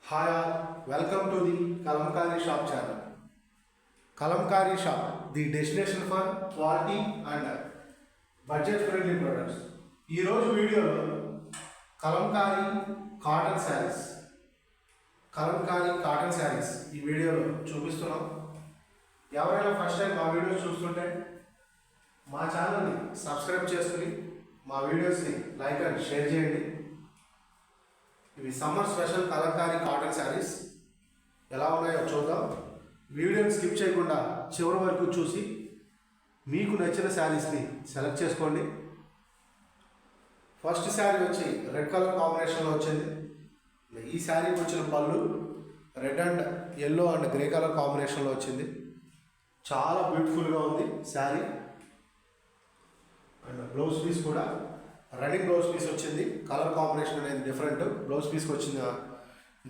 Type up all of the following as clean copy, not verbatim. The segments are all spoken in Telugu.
Hi all, welcome to the Kalamkari Shop channel. Kalamkari Shop, the destination for quality and budget friendly products. ఈ రోజు వీడియోలో కలంకారీ కాటన్ శారీస్ ఈ వీడియోలో చూపిస్తున్నాం. ఎవరైనా ఫస్ట్ టైం మా వీడియోస్ చూస్తుంటే మా ఛానల్ని సబ్స్క్రైబ్ చేసుకుని మా వీడియోస్ని లైక్ అండ్ షేర్ చేయండి. ఇవి summer special Kalamkari cotton saris ఎలా ఉన్నాయో చూద్దాం. వీడియోని స్కిప్ చేయకుండా చివరి వరకు చూసి మీకు నచ్చిన శారీస్ని సెలెక్ట్ చేసుకోండి. ఫస్ట్ శారీ వచ్చి రెడ్ కలర్ కాంబినేషన్లో వచ్చింది. ఈ శారీకి వచ్చిన పళ్ళు red and yellow and grey colour కాంబినేషన్లో వచ్చింది. చాలా బ్యూటిఫుల్గా ఉంది శారీ. అండ్ బ్లౌజ్ పీస్ కూడా రన్నింగ్ బ్లౌజ్ పీస్ వచ్చింది. కలర్ కాంబినేషన్ అనేది డిఫరెంట్. బ్లౌజ్ పీస్కి వచ్చిన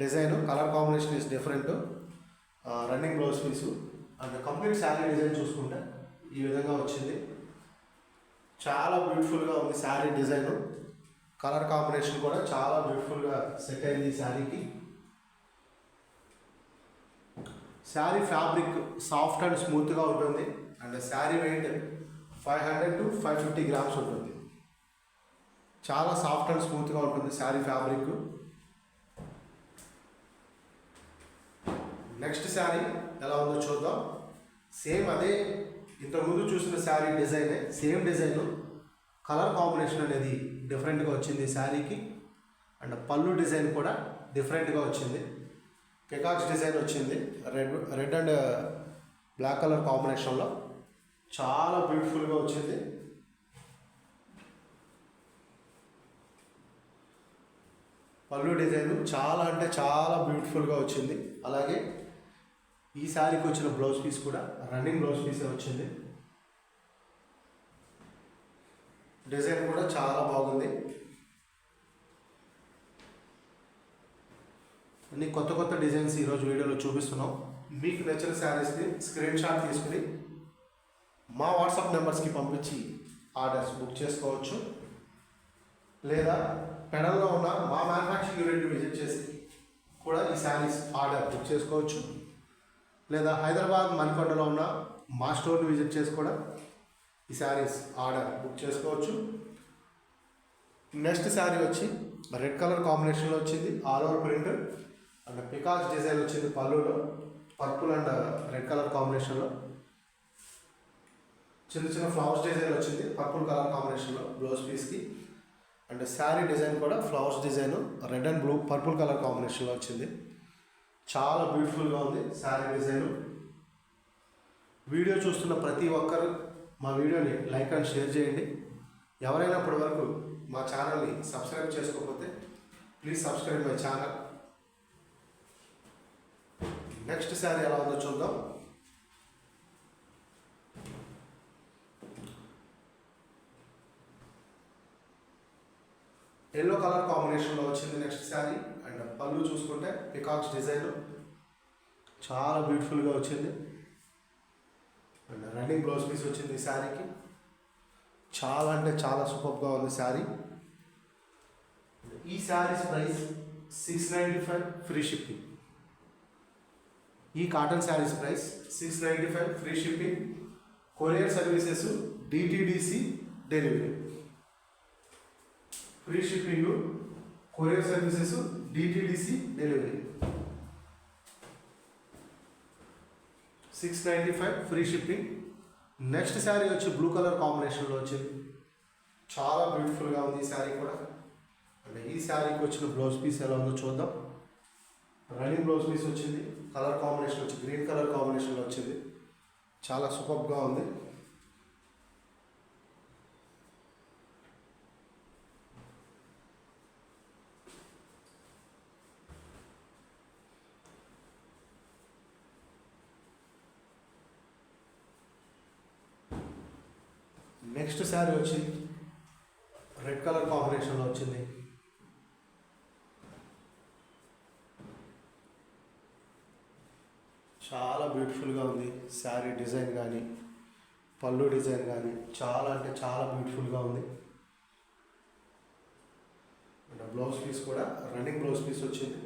design colour combination is different. Running blouse piece and complete sari design చూసుకుంటే ఈ విధంగా వచ్చింది. చాలా బ్యూటిఫుల్గా ఉంది శారీ డిజైన్. కలర్ కాంబినేషన్ కూడా చాలా బ్యూటిఫుల్గా సెట్ అయింది ఈ శారీకి. శారీ ఫ్యాబ్రిక్ సాఫ్ట్ అండ్ స్మూత్గా ఉంటుంది. And sari weight 500 to 550 grams ఉంటుంది. చాలా సాఫ్ట్ అండ్ స్మూత్గా ఉంటుంది శారీ ఫ్యాబ్రిక్. నెక్స్ట్ శారీ ఎలా ఉందో చూద్దాం. సేమ్ అదే ఇంతకుముందు చూసిన శారీ డిజైనే, సేమ్ డిజైన్. కలర్ కాంబినేషన్ అనేది డిఫరెంట్గా వచ్చింది శారీకి. అండ్ పళ్ళు డిజైన్ కూడా డిఫరెంట్గా వచ్చింది. పికాక్స్ డిజైన్ వచ్చింది రెడ్ అండ్ బ్లాక్ కలర్ కాంబినేషన్లో. చాలా బ్యూటిఫుల్గా వచ్చింది. పళ్ళు డిజైన్ చాలా అంటే చాలా బ్యూటిఫుల్గా వచ్చింది. అలాగే ఈ శారీకి వచ్చిన బ్లౌజ్ పీస్ కూడా రన్నింగ్ బ్లౌజ్ పీసే వచ్చింది. డిజైన్ కూడా చాలా బాగుంది. అన్ని కొత్త కొత్త డిజైన్స్ ఈరోజు వీడియోలో చూపిస్తున్నాం. మీకు నచ్చిన శారీస్ని స్క్రీన్ షాట్ తీసుకుని మా వాట్సాప్ నెంబర్స్కి పంపించి ఆర్డర్స్ బుక్ చేసుకోవచ్చు. లేదా పెడల్లో ఉన్న మా మ్యానుఫ్యాక్చరింగ్ యూనిట్ని విజిట్ చేసి కూడా ఈ శారీస్ ఆర్డర్ బుక్ చేసుకోవచ్చు. లేదా హైదరాబాద్ మణికొండలో ఉన్న మా స్టోర్ని విజిట్ చేసి కూడా ఈ శారీస్ ఆర్డర్ బుక్ చేసుకోవచ్చు. నెక్స్ట్ శారీ వచ్చి రెడ్ కలర్ కాంబినేషన్లో వచ్చింది. All over print and peacocks design వచ్చింది. పళ్ళులో పర్పుల్ అండ్ రెడ్ కలర్ కాంబినేషన్లో చిన్న చిన్న ఫ్లవర్స్ డిజైన్ వచ్చింది పర్పుల్ కలర్ కాంబినేషన్లో బ్లౌజ్ పీస్కి. అండ్ శారీ డిజైన్ కూడా flowers design red and blue purple colour కాంబినేషన్లో వచ్చింది. చాలా బ్యూటిఫుల్గా ఉంది శారీ డిజైన్. వీడియో చూస్తున్న ప్రతి ఒక్కరు మా వీడియోని లైక్ అండ్ షేర్ చేయండి. ఎవరైనా ఇప్పటి వరకు మా ఛానల్ని సబ్స్క్రైబ్ చేసుకోకపోతే please subscribe my channel. Next sari ఎలా ఉందో చూద్దాం. ఎల్లో కలర్ కాంబినేషన్లో వచ్చింది నెక్స్ట్ శారీ. అండ్ పళ్ళు చూసుకుంటే పికాక్స్ డిజైన్ చాలా బ్యూటిఫుల్గా వచ్చింది. అండ్ రన్నింగ్ బ్లౌజ్ పీస్ వచ్చింది ఈ శారీకి. చాలా అంటే చాలా సూపర్గా ఉంది శారీ. ఈ శారీస్ ప్రైస్ 695 ఫ్రీ షిప్పింగ్. ఈ cotton saris price 695 free shipping. Courier services DTDC delivery. Free shipping, courier services, DTDC delivery. 695 free shipping. Next sari వచ్చి బ్లూ కలర్ కాంబినేషన్లో వచ్చింది. చాలా బ్యూటిఫుల్గా ఉంది ఈ శారీ కూడా. అంటే ఈ శారీకి వచ్చిన బ్లౌజ్ పీస్ ఎలా ఉందో చూద్దాం. రన్నింగ్ బ్లౌజ్ పీస్ వచ్చింది. కలర్ కాంబినేషన్ వచ్చి గ్రీన్ కలర్ కాంబినేషన్లో వచ్చింది. చాలా సూపర్గా ఉంది. నెక్స్ట్ శారీ వచ్చి రెడ్ కలర్ కాంబినేషన్లో వచ్చింది. చాలా బ్యూటిఫుల్గా ఉంది శారీ డిజైన్ కానీ పళ్ళు డిజైన్ కానీ చాలా అంటే చాలా బ్యూటిఫుల్గా ఉంది. బ్లౌజ్ పీస్ కూడా రన్నింగ్ బ్లౌజ్ పీస్ వచ్చింది.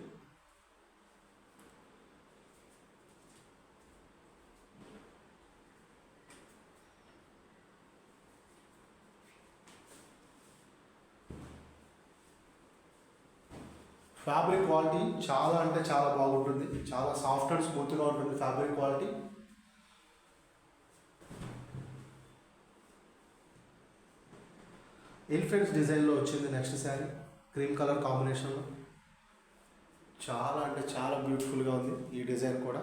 ఫ్యాబ్రిక్ క్వాలిటీ చాలా అంటే చాలా బాగుంటుంది, చాలా సాఫ్ట్ అండ్ స్మూత్గా ఉంటుంది ఫ్యాబ్రిక్ క్వాలిటీ. ఎలిఫెంట్స్ డిజైన్లో వచ్చింది నెక్స్ట్ శారీ, క్రీమ్ కలర్ కాంబినేషన్లో. చాలా అంటే చాలా బ్యూటిఫుల్గా ఉంది ఈ డిజైన్ కూడా.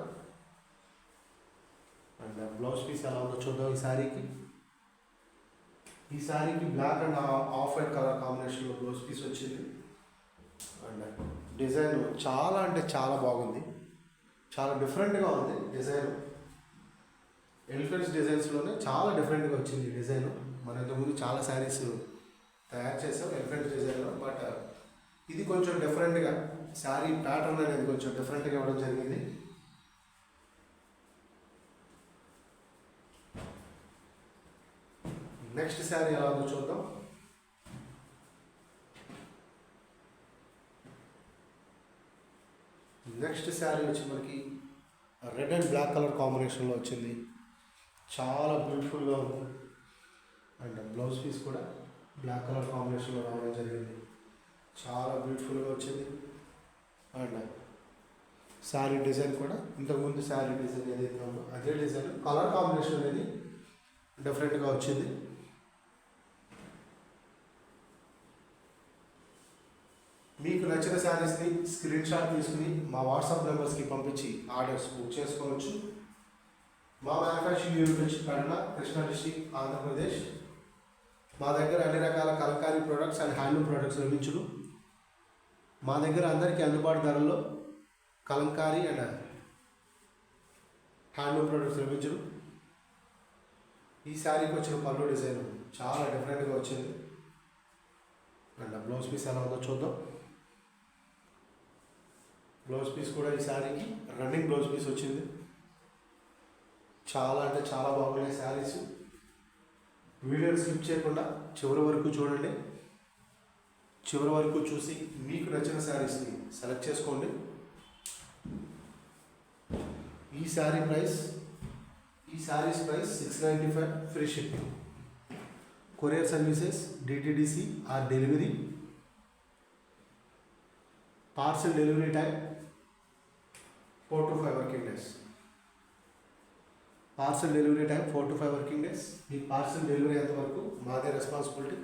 అండ్ బ్లౌజ్ పీస్ ఎలా ఉందో చూద్దాం. ఈ శారీకి black and off white colour కాంబినేషన్లో బ్లౌజ్ పీస్ వచ్చింది. అండ్ డిజైన్ చాలా అంటే చాలా బాగుంది, చాలా డిఫరెంట్గా ఉంది డిజైన్. ఎలిఫెంట్స్ డిజైన్స్లోనే చాలా డిఫరెంట్గా వచ్చింది ఈ డిజైన్. మన ఇంతకుముందు చాలా శారీస్ తయారు చేసాం ఎలిఫెంట్స్ డిజైన్లో, బట్ ఇది కొంచెం డిఫరెంట్గా శారీ ప్యాటర్న్ అనేది కొంచెం డిఫరెంట్గా ఇవ్వడం జరిగింది. నెక్స్ట్ శారీ ఎలా ఉందో చూద్దాం. నెక్స్ట్ శారీ వచ్చి మనకి రెడ్ అండ్ బ్లాక్ కలర్ కాంబినేషన్లో వచ్చింది. చాలా బ్యూటిఫుల్గా ఉంది. అండ్ బ్లౌజ్ పీస్ కూడా బ్లాక్ కలర్ కాంబినేషన్లో రావడం జరిగింది. చాలా బ్యూటిఫుల్గా వచ్చింది. అండ్ శారీ డిజైన్ కూడా ఇంతకుముందు శారీ డిజైన్ ఏదైతే ఉందో అదే డిజైన్, కలర్ కాంబినేషన్ అనేది డిఫరెంట్గా వచ్చింది. మీకు నచ్చిన శారీస్ని స్క్రీన్ షాట్ తీసుకుని మా వాట్సాప్ నెంబర్స్కి పంపించి ఆర్డర్స్ బుక్ చేసుకోవచ్చు. మా మ్యానుఫ్యాక్చరింగ్ యూనిట్ వచ్చి పెడన, కృష్ణా డిస్ట్రిక్ట్, ఆంధ్రప్రదేశ్. మా దగ్గర అన్ని రకాల Kalamkari products and handloom products లభించును. మా దగ్గర అందరికీ అందుబాటు ధరల్లో కలంకారీ అండ్ హ్యాండ్లూమ్ ప్రొడక్ట్స్ లభించును. ఈ శారీకి వచ్చిన పళ్ళు డిజైన్ చాలా డిఫరెంట్గా వచ్చింది. అండ్ బ్లౌజ్ పీస్ ఎలా ఉందో చూద్దాం. బ్లౌజ్ పీస్ కూడా ఈ శారీకి రన్నింగ్ బ్లౌజ్ పీస్ వచ్చింది. చాలా అంటే చాలా బాగున్నాయి శారీస్. వీడియోని స్కిప్ చేయకుండా చివరి వరకు చూడండి. చివరి వరకు చూసి మీకు నచ్చిన శారీస్ని సెలెక్ట్ చేసుకోండి. ఈ saris price 695 free shipping. Courier services DTDC or delivery. Parcel delivery time 4 to 5 working days. Parcel delivery time 4 to 5 working days. మీ పార్సల్ డెలివరీ అయ్యేంత వరకు మాదే రెస్పాన్సిబిలిటీ.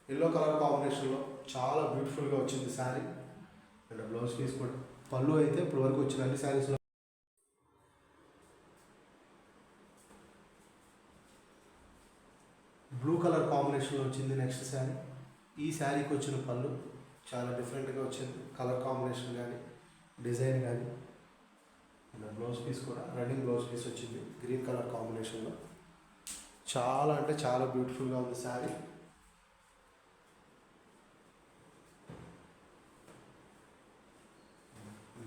ఎల్లో కలర్ కాంబినేషన్లో చాలా బ్యూటిఫుల్గా వచ్చింది శారీ. అండ్ బ్లౌజ్ పీస్ కూడా, పళ్ళు అయితే ఇప్పుడు వరకు వచ్చిన అన్ని శారీస్లో బ్లూ కలర్ కాంబినేషన్లో వచ్చింది నెక్స్ట్ శారీ. ఈ శారీకి వచ్చిన పళ్ళు చాలా డిఫరెంట్గా వచ్చింది, కలర్ కాంబినేషన్ కానీ డిజైన్ కానీ. బ్లౌజ్ పీస్ కూడా రన్నింగ్ బ్లౌజ్ పీస్ వచ్చింది గ్రీన్ కలర్ కాంబినేషన్లో. చాలా అంటే చాలా బ్యూటిఫుల్గా ఉంది శారీ.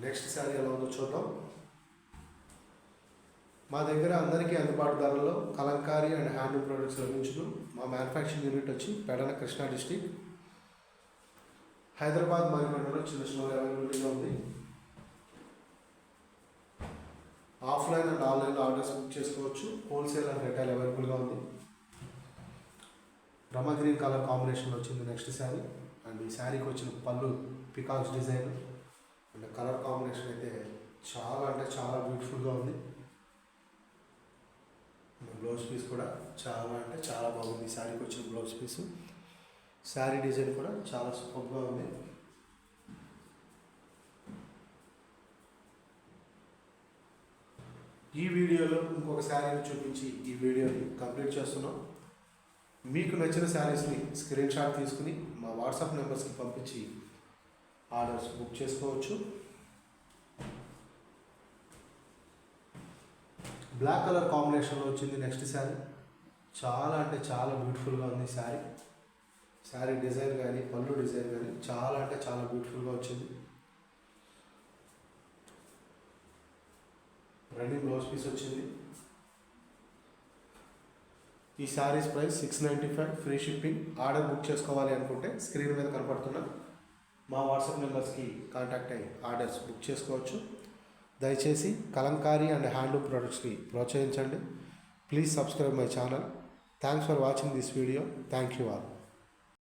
నెక్స్ట్ శారీ ఎలా ఉందో చూద్దాం. మా దగ్గర అందరికీ అందుబాటు ధరల్లో కలంకారీ అండ్ హ్యాండ్లూమ్ ప్రొడక్ట్స్ లభించును. మా మ్యానుఫ్యాక్చరింగ్ యూనిట్ వచ్చి పెడన, కృష్ణా డిస్ట్రిక్ట్, హైదరాబాద్ మరియు చిన్న స్టోర్ అవైలబిలిటీగా ఉంది. Offline and online orders book చేసుకోవచ్చు. హోల్సేల్ అండ్ రిటైల్ అవైలబుల్గా ఉంది. రమా గ్రీన్ కలర్ కాంబినేషన్ వచ్చింది నెక్స్ట్ శారీ. అండ్ ఈ శారీకి వచ్చిన పళ్ళు peacocks design and colour combination అయితే చాలా అంటే చాలా బ్యూటిఫుల్గా ఉంది. బ్లౌజ్ పీస్ కూడా చాలా అంటే చాలా బాగుంది. ఈ శారీకి వచ్చిన బ్లౌజ్ పీసు, శారీ డిజైన్ కూడా చాలా సూపర్గా ఉంది. ఈ వీడియోలో ఇంకొక శారీని చూపించి ఈ వీడియోని కంప్లీట్ చేస్తున్నాం. మీకు నచ్చిన శారీస్ని స్క్రీన్ షాట్ తీసుకుని మా వాట్సాప్ నెంబర్స్కి పంపించి ఆర్డర్స్ బుక్ చేసుకోవచ్చు. బ్లాక్ కలర్ కాంబినేషన్లో వచ్చింది నెక్స్ట్ శారీ. చాలా అంటే చాలా బ్యూటిఫుల్గా ఉంది శారీ. శారీ డిజైన్ కానీ పళ్ళు డిజైన్ కానీ చాలా అంటే చాలా బ్యూటిఫుల్గా వచ్చింది. రన్నింగ్ బ్లౌజ్ పీస్ వచ్చింది. ఈ saris price 695 free shipping. Order book చేసుకోవాలి అనుకుంటే స్క్రీన్ మీద కనపడుతున్న మా వాట్సాప్ నెంబర్స్కి కాంటాక్ట్ అయ్యి ఆర్డర్స్ బుక్ చేసుకోవచ్చు. దయచేసి కలంకారీ అండ్ హ్యాండ్లూమ్ ప్రొడక్ట్స్ని ప్రోత్సహించండి. Please subscribe my channel. Thanks for watching this video. Thank you all.